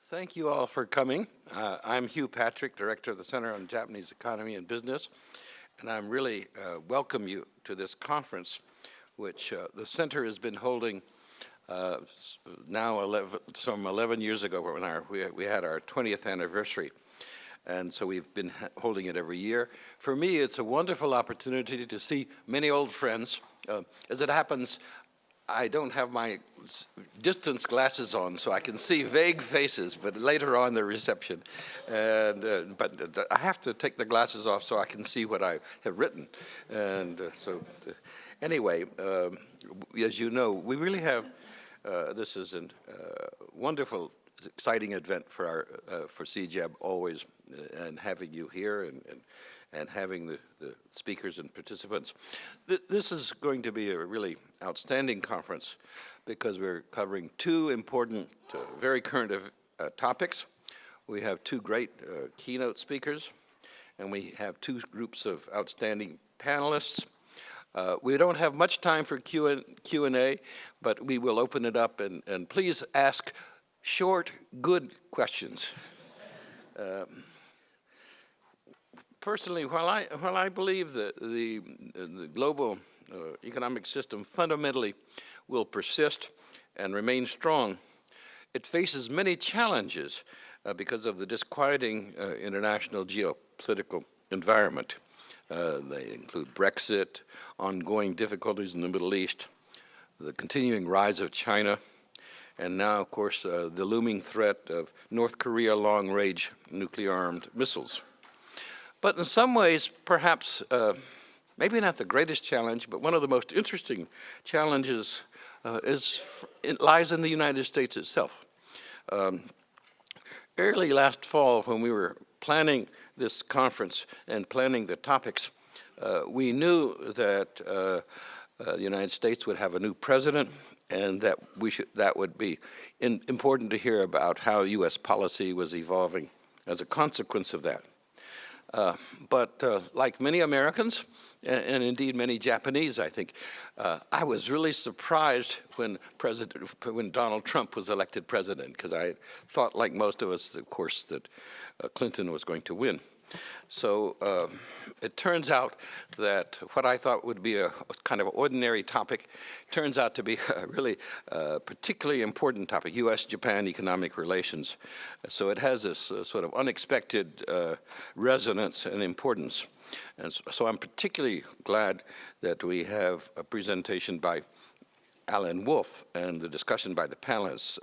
Thank you all for coming. I'm Hugh Patrick, Director of the Center on Japanese Economy and Business, and I'm really welcome you to this conference, which the Center has been holding now some 11 years ago when we had our 20th anniversary. And so we've been holding it every year. For me, it's a wonderful opportunity to see many old friends. As it happens, I don't have my distance glasses on, so I can see vague faces, but later on the reception. But I have to take the glasses off so I can see what I have written. And anyway, as you know, we really have, this is a wonderful, exciting event for CJEB always, and having you here and having the speakers and participants. This is going to be a really outstanding conference because we're covering two important, very current topics. We have two great keynote speakers, and we have two groups of outstanding panelists. We don't have much time for Q&A, but we will open it up, and please ask short, good questions. Personally, while I believe that the global economic system fundamentally will persist and remain strong, it faces many challenges because of the disquieting international geopolitical environment. They include Brexit, ongoing difficulties in the Middle East, the continuing rise of China, and now, of course, the looming threat of North Korea long-range nuclear-armed missiles. But in some ways, perhaps, maybe not the greatest challenge, but one of the most interesting challenges lies in the United States itself. Early last fall, when we were planning this conference and planning the topics, we knew that the United States would have a new president, and that would be important to hear about how U.S. policy was evolving as a consequence of that. But like many Americans, and indeed many Japanese, I think, I was really surprised when Donald Trump was elected president, because I thought, like most of us, of course, that Clinton was going to win. So it turns out that what I thought would be a kind of ordinary topic turns out to be a really particularly important topic, U.S.-Japan economic relations. So it has this sort of unexpected resonance and importance. And so I'm particularly glad that we have a presentation by Alan Wolf and the discussion by the panelists.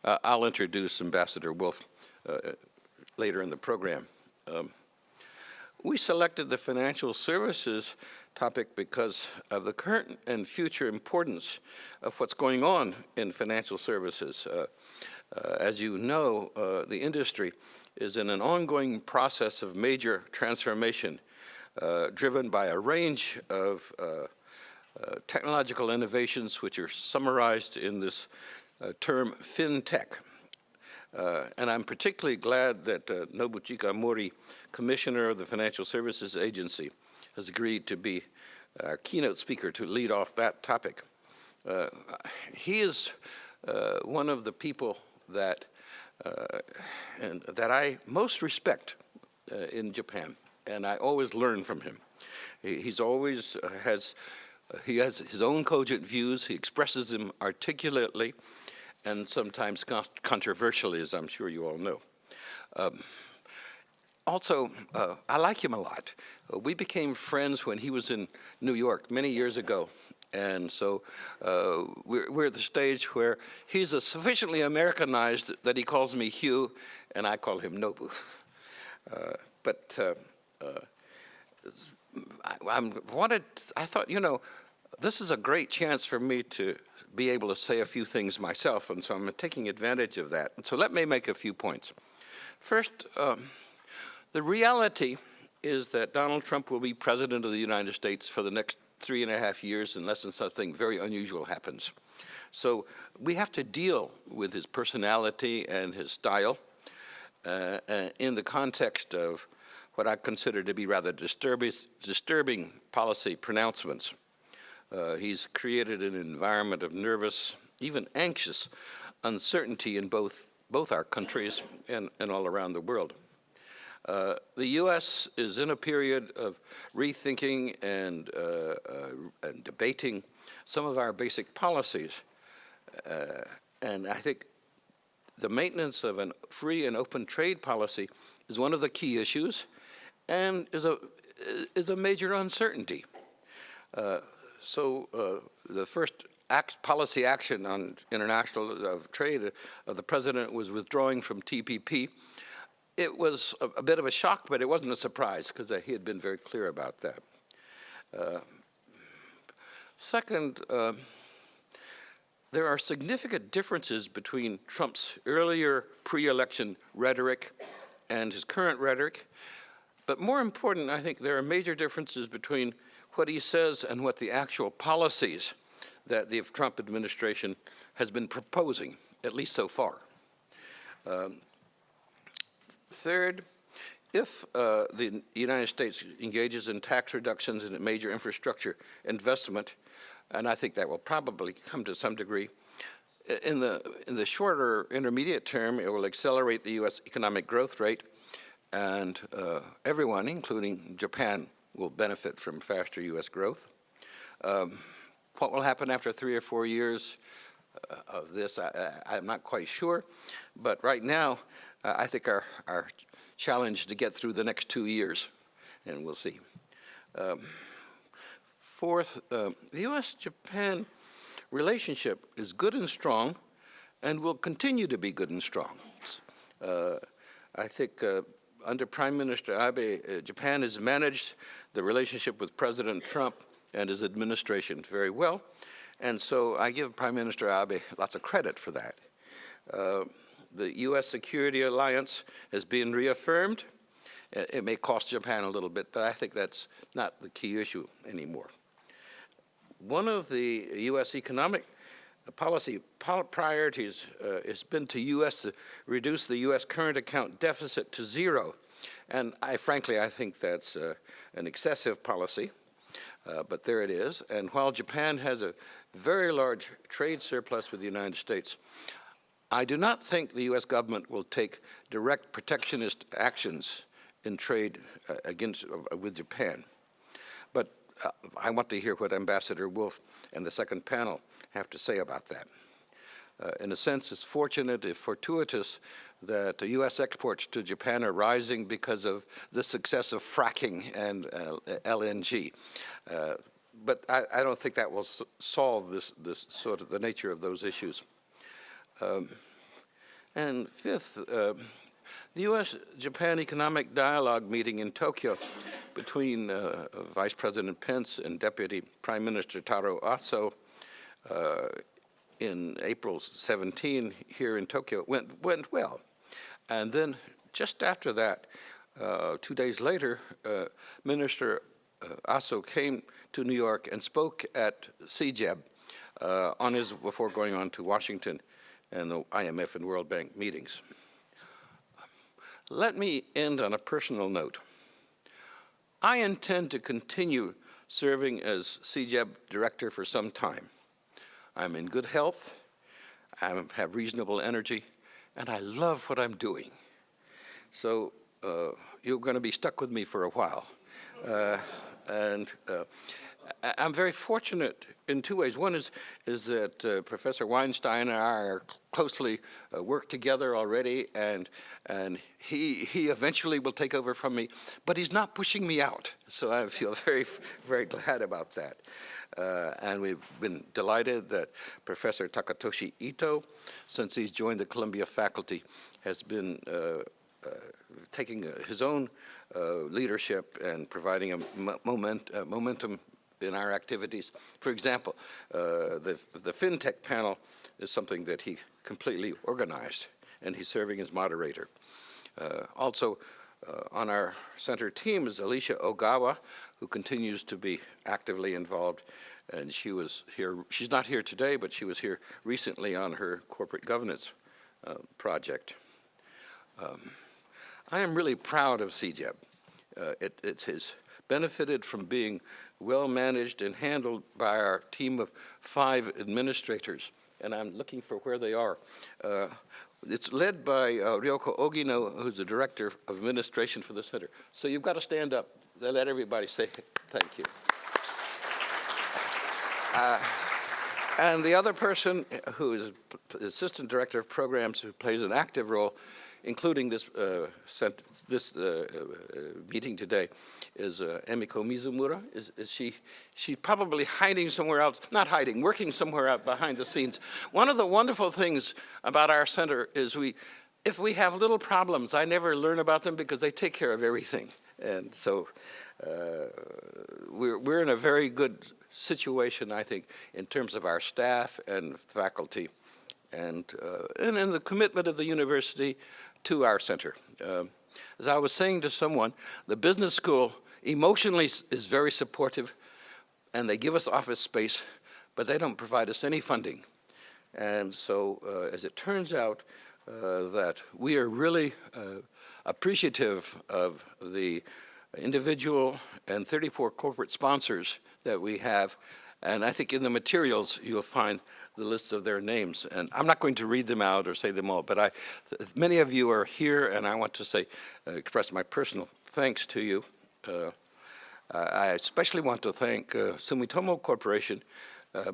I'll introduce Ambassador Wolf later in the program. We selected the financial services topic because of the current and future importance of what's going on in financial services. As you know, the industry is in an ongoing process of major transformation driven by a range of technological innovations which are summarized in this term FinTech. And I'm particularly glad that Nobuchika Mori, Commissioner of the Financial Services Agency, has agreed to be our keynote speaker to lead off that topic. He is one of the people that I most respect in Japan, and I always learn from him. He's always he has his own cogent views. He expresses them articulately, and sometimes controversially, as I'm sure you all know. Also, I like him a lot. We became friends when he was in New York many years ago, and so we're at the stage where he's sufficiently Americanized that he calls me Hugh, and I call him Nobu. I thought, you know, this is a great chance for me to be able to say a few things myself, and so I'm taking advantage of that. So let me make a few points. First, the reality is that Donald Trump will be president of the United States for the next 3.5 years unless something very unusual happens. So we have to deal with his personality and his style in the context of what I consider to be rather disturbing policy pronouncements. He's created an environment of nervous, even anxious, uncertainty in both our countries and all around the world. The U.S. is in a period of rethinking and debating some of our basic policies. And I think the maintenance of a free and open trade policy is one of the key issues and is a major uncertainty. So the first policy action on international trade of the president was withdrawing from TPP. It was a bit of a shock, but it wasn't a surprise because he had been very clear about that. Second, there are significant differences between Trump's earlier pre-election rhetoric and his current rhetoric. But more important, I think there are major differences between what he says and what the actual policies that the Trump administration has been proposing, at least so far. Third, if the United States engages in tax reductions and major infrastructure investment, and I think that will probably come to some degree, in the shorter intermediate term, it will accelerate the U.S. economic growth rate, and everyone, including Japan, will benefit from faster U.S. growth. What will happen after 3 or 4 years of this, I'm not quite sure, but right now, I think our challenge to get through the next 2 years, and we'll see. Fourth, the U.S.-Japan relationship is good and strong and will continue to be good and strong. I think under Prime Minister Abe, Japan has managed the relationship with President Trump and his administration very well, and so I give Prime Minister Abe lots of credit for that. The U.S. security alliance has been reaffirmed. It may cost Japan a little bit, but I think that's not the key issue anymore. One of the U.S. economic policy priorities has been to reduce the U.S. current account deficit to zero. And frankly, I think that's an excessive policy, but there it is. And while Japan has a very large trade surplus with the United States, I do not think the U.S. government will take direct protectionist actions in trade with Japan. But I want to hear what Ambassador Wolf and the second panel have to say about that. In a sense, it's fortunate, if fortuitous, that the U.S. exports to Japan are rising because of the success of fracking and LNG. But I don't think that will solve this sort of the nature of those issues. And fifth, the U.S.-Japan Economic Dialogue meeting in Tokyo between Vice President Pence and Deputy Prime Minister Taro Aso in April 17 here in Tokyo went well. And then just after that, 2 days later, Minister Aso came to New York and spoke at CJEB before going on to Washington and the IMF and World Bank meetings. Let me end on a personal note. I intend to continue serving as CJEB director for some time. I'm in good health, I have reasonable energy, and I love what I'm doing. So you're going to be stuck with me for a while. I'm very fortunate in two ways. One is that Professor Weinstein and I are closely work together already, and he eventually will take over from me, but he's not pushing me out. So I feel very, very glad about that. And we've been delighted that Professor Takatoshi Ito, since he's joined the Columbia faculty, has been taking his own leadership and providing a momentum in our activities. For example, the FinTech panel is something that he completely organized, and he's serving as moderator. Also, on our center team is Alicia Ogawa, who continues to be actively involved, and she was here. She's not here today, but she was here recently on her corporate governance project. I am really proud of CJEB. It has benefited from being well managed and handled by our team of 5 administrators. And I'm looking for where they are. It's led by Ryoko Ogino, who's the Director of Administration for the Center. So you've got to stand up. Let everybody say thank you. And the other person, who is Assistant Director of Programs, who plays an active role, including this meeting today, is Emiko Mizumura. She's probably hiding somewhere else, not hiding, working somewhere out behind the scenes. One of the wonderful things about our center is if we have little problems, I never learn about them because they take care of everything. And so we're in a very good situation, I think, in terms of our staff and faculty, and in the commitment of the university to our center. As I was saying to someone, the business school emotionally is very supportive, and they give us office space, but they don't provide us any funding. And so, as it turns out, that we are really appreciative of the individual and 34 corporate sponsors that we have. And I think in the materials you'll find the list of their names. And I'm not going to read them out or say them all, but many of you are here, and I want to say, express my personal thanks to you. I especially want to thank Sumitomo Corporation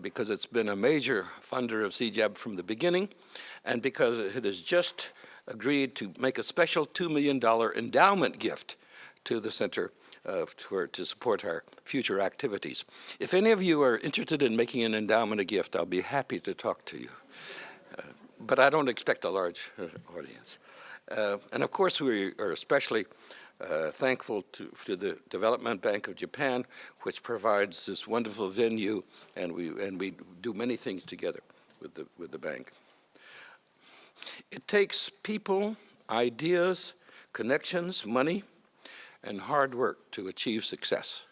because it's been a major funder of CJEB from the beginning, and because it has just agreed to make a special $2 million endowment gift to the center to support our future activities. If any of you are interested in making an endowment a gift, I'll be happy to talk to you. But I don't expect a large audience. And of course, we are especially thankful to the Development Bank of Japan, which provides this wonderful venue, and we do many things together with the bank. It takes people, ideas, connections, money, and hard work to achieve success.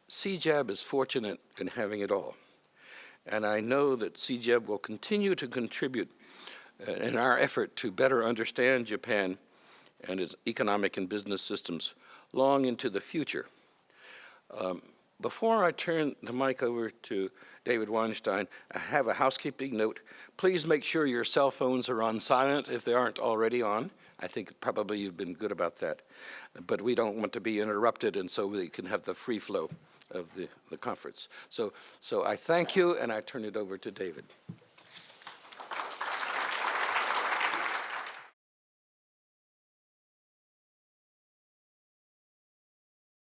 CJEB is fortunate in having it all, and I know that CJEB will continue to contribute in our effort to better understand Japan and its economic and business systems long into the future. Before I turn the mic over to David Weinstein, I have a housekeeping note. Please make sure your cell phones are on silent if they aren't already on. I think probably you've been good about that. But we don't want to be interrupted, and so we can have the free flow of the conference. So I thank you, and I turn it over to David.